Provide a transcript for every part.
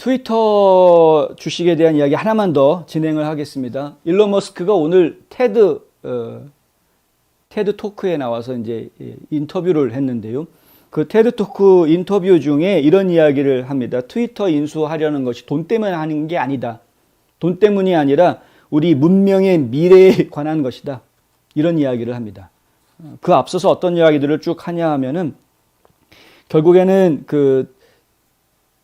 트위터 주식에 대한 이야기 하나만 더 진행을 하겠습니다. 일론 머스크가 오늘 테드 토크에 나와서 이제 인터뷰를 했는데요. 그 테드 토크 인터뷰 중에 이런 이야기를 합니다. 트위터 인수하려는 것이 돈 때문에 하는 게 아니다. 돈 때문이 아니라 우리 문명의 미래에 관한 것이다. 이런 이야기를 합니다. 그 앞서서 어떤 이야기들을 쭉 하냐 하면은 결국에는 그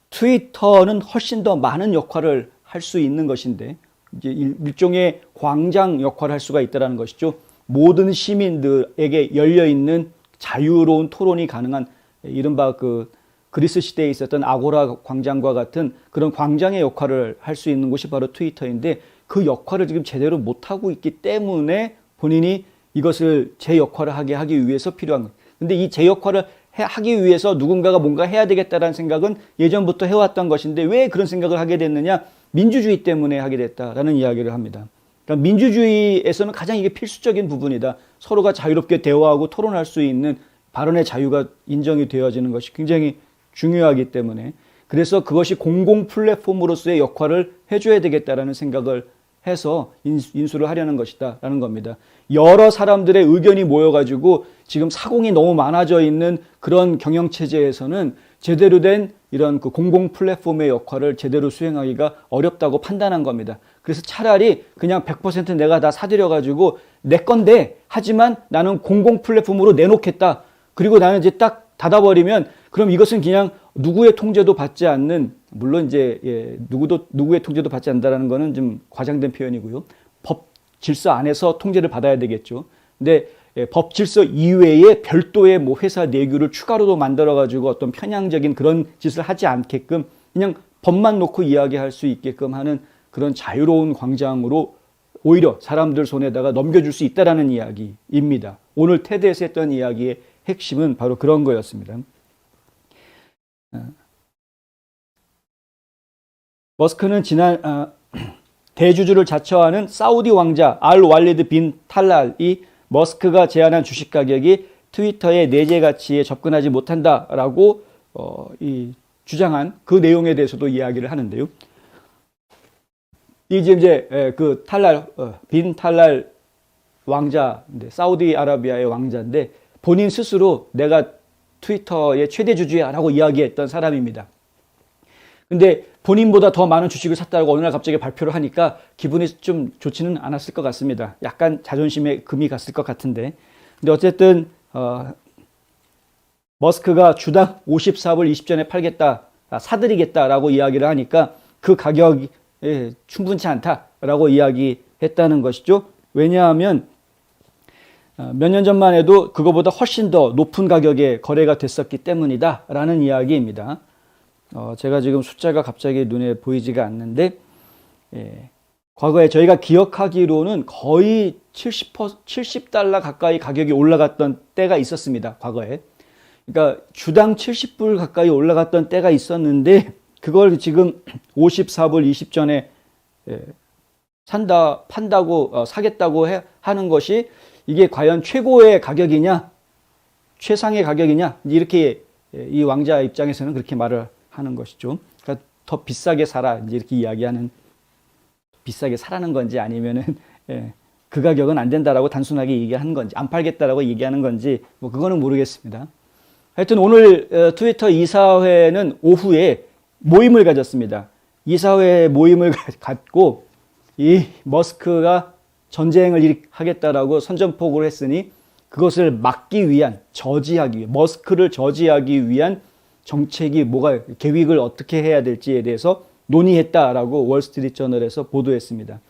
트위터는 훨씬 더 많은 역할을 할 수 있는 것인데 이제 일종의 광장 역할을 할 수가 있다는 것이죠. 모든 시민들에게 열려 있는 자유로운 토론이 가능한 이른바 그 그리스 시대에 있었던 아고라 광장과 같은 그런 광장의 역할을 할 수 있는 곳이 바로 트위터인데 그 역할을 지금 제대로 못하고 있기 때문에 본인이 이것을 제 역할을 하기 위해서 필요한 것. 근데 이 제 역할을 하기 위해서 누군가가 뭔가 해야 되겠다라는 생각은 예전부터 해왔던 것인데 왜 그런 생각을 하게 됐느냐? 민주주의 때문에 하게 됐다라는 이야기를 합니다. 그러니까 민주주의에서는 가장 이게 필수적인 부분이다. 서로가 자유롭게 대화하고 토론할 수 있는 발언의 자유가 인정이 되어지는 것이 굉장히 중요하기 때문에 그래서 그것이 공공 플랫폼으로서의 역할을 해줘야 되겠다라는 생각을 해서 인수를 하려는 것이다 라는 겁니다. 여러 사람들의 의견이 모여가지고 지금 사공이 너무 많아져 있는 그런 경영체제에서는 제대로 된 이런 그 공공 플랫폼의 역할을 제대로 수행하기가 어렵다고 판단한 겁니다. 그래서 차라리 그냥 100% 내가 다 사들여가지고 내 건데 하지만 나는 공공 플랫폼으로 내놓겠다. 그리고 나는 이제 딱 닫아버리면 그럼 이것은 그냥 누구의 통제도 받지 않는 물론 이제 누구의 통제도 받지 않는다는 거는 좀 과장된 표현이고요. 법 질서 안에서 통제를 받아야 되겠죠. 근데 법 질서 이외에 별도의 뭐 회사 내규를 추가로도 만들어 가지고 어떤 편향적인 그런 짓을 하지 않게끔 그냥 법만 놓고 이야기할 수 있게끔 하는 그런 자유로운 광장으로 오히려 사람들 손에다가 넘겨줄 수 있다라는 이야기입니다. 오늘 테드에서 했던 이야기의 핵심은 바로 그런 거였습니다. 머스크는 지난 대주주를 자처하는 사우디 왕자 알 왈리드 빈 탈랄이 머스크가 제안한 주식 가격이 트위터의 내재 가치에 접근하지 못한다라고 주장한 그 내용에 대해서도 이야기를 하는데요. 이제 그 탈랄 빈 탈랄 왕자인데 사우디아라비아의 왕자인데 본인 스스로 내가 트위터의 최대 주주야라고 이야기했던 사람입니다. 근데 본인보다 더 많은 주식을 샀다고 어느 날 갑자기 발표를 하니까 기분이 좀 좋지는 않았을 것 같습니다. 약간 자존심에 금이 갔을 것 같은데. 근데 어쨌든 머스크가 주당 54불 20전에 팔겠다, 사들이겠다라고 이야기를 하니까 그 가격이 충분치 않다라고 이야기했다는 것이죠. 왜냐하면 몇 년 전만 해도 그거보다 훨씬 더 높은 가격에 거래가 됐었기 때문이다라는 이야기입니다. 제가 지금 숫자가 갑자기 눈에 보이지가 않는데 과거에 저희가 기억하기로는 거의 70달러 가까이 가격이 올라갔던 때가 있었습니다. 과거에. 그러니까 주당 70불 가까이 올라갔던 때가 있었는데 그걸 지금 54불 20전에 판다고 사겠다고 하는 것이 이게 과연 최고의 가격이냐 최상의 가격이냐 이렇게 이 왕자 입장에서는 그렇게 말을 하는 것이죠. 그러니까 더 비싸게 사라 이제 이렇게 이야기하는 비싸게 사라는 건지 아니면은 그 가격은 안 된다라고 단순하게 얘기하는 건지 안 팔겠다라고 얘기하는 건지 뭐 그거는 모르겠습니다. 하여튼 오늘 트위터 이사회는 오후에 모임을 가졌습니다. 이사회 모임을 갖고 이 머스크가 전쟁을 하겠다라고 선전포고를 했으니 그것을 막기 위한 저지하기 위한 머스크를 저지하기 위한 정책이 뭐가 계획을 어떻게 해야 될지에 대해서 논의했다라고 월스트리트저널에서 보도했습니다.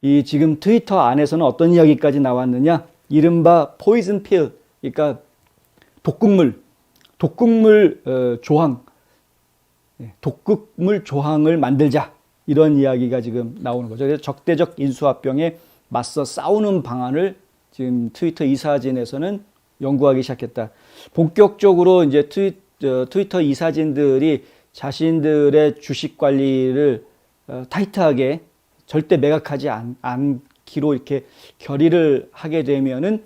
이 지금 트위터 안에서는 어떤 이야기까지 나왔느냐? 이른바 포이즌 필, 그러니까 독극물 조항을 만들자 이런 이야기가 지금 나오는 거죠. 그래서 적대적 인수합병에 맞서 싸우는 방안을 지금 트위터 이사진에서는 연구하기 시작했다. 본격적으로 이제 트위터 이사진들이 자신들의 주식 관리를 타이트하게 절대 매각하지 않기로 이렇게 결의를 하게 되면은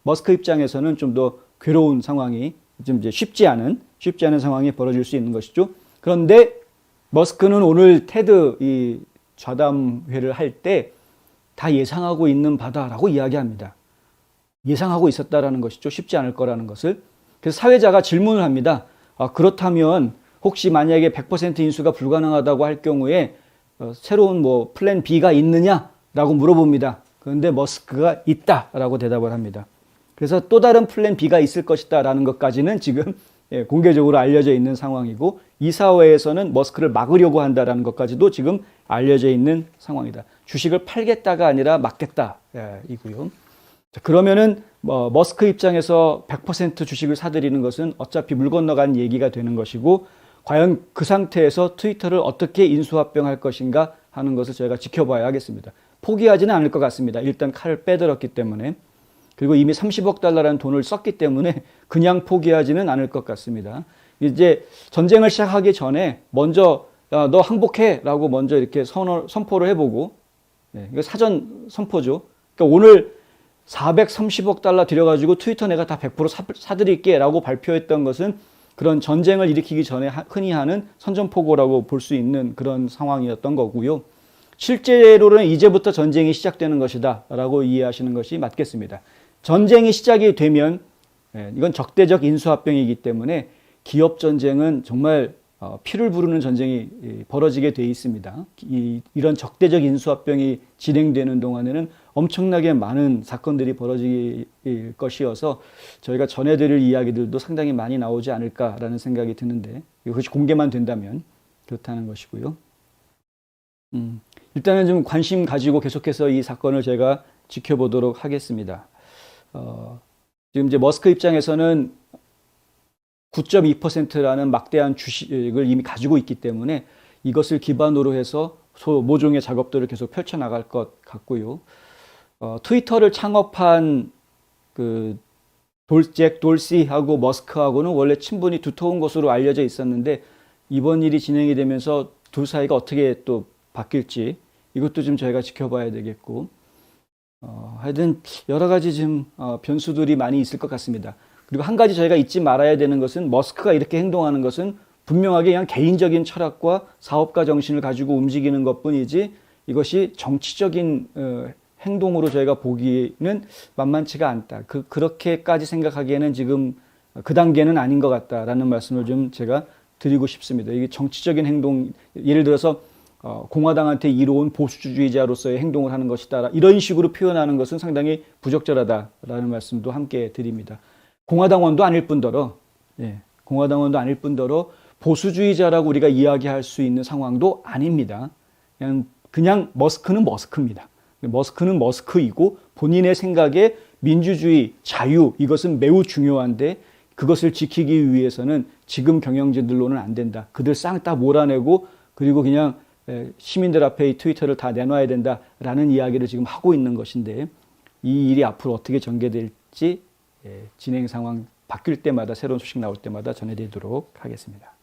머스크 입장에서는 좀 더 괴로운 상황이 좀 이제 쉽지 않은 상황이 벌어질 수 있는 것이죠. 그런데 머스크는 오늘 테드 이 좌담회를 할 때 다 예상하고 있는 바다라고 이야기합니다. 예상하고 있었다라는 것이죠. 쉽지 않을 거라는 것을. 그래서 사회자가 질문을 합니다. 그렇다면 혹시 만약에 100% 인수가 불가능하다고 할 경우에 새로운 뭐 플랜 B가 있느냐라고 물어봅니다. 그런데 머스크가 있다라고 대답을 합니다. 그래서 또 다른 플랜 B가 있을 것이다라는 것까지는 지금 공개적으로 알려져 있는 상황이고, 이사회에서는 머스크를 막으려고 한다라는 것까지도 지금 알려져 있는 상황이다. 주식을 팔겠다가 아니라 막겠다 이고요. 그러면은 머스크 입장에서 100% 주식을 사들이는 것은 어차피 물 건너간 얘기가 되는 것이고, 과연 그 상태에서 트위터를 어떻게 인수합병할 것인가 하는 것을 저희가 지켜봐야 하겠습니다. 포기하지는 않을 것 같습니다. 일단 칼을 빼들었기 때문에. 그리고 이미 30억 달러라는 돈을 썼기 때문에 그냥 포기하지는 않을 것 같습니다. 이제 전쟁을 시작하기 전에 먼저 너 항복해 라고 먼저 이렇게 선포를 해보고, 이거 사전 선포죠. 그러니까 오늘 430억 달러 들여가지고 트위터 내가 다 100% 사드릴게 라고 발표했던 것은 그런 전쟁을 일으키기 전에 흔히 하는 선전포고라고 볼 수 있는 그런 상황이었던 거고요. 실제로는 이제부터 전쟁이 시작되는 것이다 라고 이해하시는 것이 맞겠습니다. 전쟁이 시작이 되면 이건 적대적 인수합병이기 때문에 기업 전쟁은 정말 피를 부르는 전쟁이 벌어지게 돼 있습니다. 이런 적대적 인수합병이 진행되는 동안에는 엄청나게 많은 사건들이 벌어질 것이어서 저희가 전해드릴 이야기들도 상당히 많이 나오지 않을까라는 생각이 드는데, 이것이 공개만 된다면 그렇다는 것이고요. 일단은 좀 관심 가지고 계속해서 이 사건을 제가 지켜보도록 하겠습니다. 지금 이제 머스크 입장에서는 9.2%라는 막대한 주식을 이미 가지고 있기 때문에 이것을 기반으로 해서 모종의 작업들을 계속 펼쳐나갈 것 같고요. 트위터를 창업한 잭 돌시하고 머스크하고는 원래 친분이 두터운 것으로 알려져 있었는데, 이번 일이 진행이 되면서 둘 사이가 어떻게 또 바뀔지 이것도 좀 저희가 지켜봐야 되겠고, 하여튼 여러 가지 지금 변수들이 많이 있을 것 같습니다. 그리고 한 가지 저희가 잊지 말아야 되는 것은, 머스크가 이렇게 행동하는 것은 분명하게 그냥 개인적인 철학과 사업가 정신을 가지고 움직이는 것뿐이지 이것이 정치적인 행동으로 저희가 보기는 만만치가 않다. 그렇게까지 생각하기에는 지금 그 단계는 아닌 것 같다라는 말씀을 좀 제가 드리고 싶습니다. 이게 정치적인 행동, 예를 들어서 공화당한테 이로운 보수주의자로서의 행동을 하는 것이다, 이런 식으로 표현하는 것은 상당히 부적절하다라는 말씀도 함께 드립니다. 공화당원도 아닐 뿐더러, 공화당원도 아닐 뿐더러 보수주의자라고 우리가 이야기할 수 있는 상황도 아닙니다. 그냥 머스크는 머스크입니다. 머스크는 머스크이고 본인의 생각에 민주주의, 자유, 이것은 매우 중요한데 그것을 지키기 위해서는 지금 경영진들로는 안 된다. 그들 싹 다 몰아내고 그리고 그냥 시민들 앞에 이 트위터를 다 내놔야 된다라는 이야기를 지금 하고 있는 것인데, 이 일이 앞으로 어떻게 전개될지 진행 상황 바뀔 때마다, 새로운 소식 나올 때마다 전해드리도록 하겠습니다.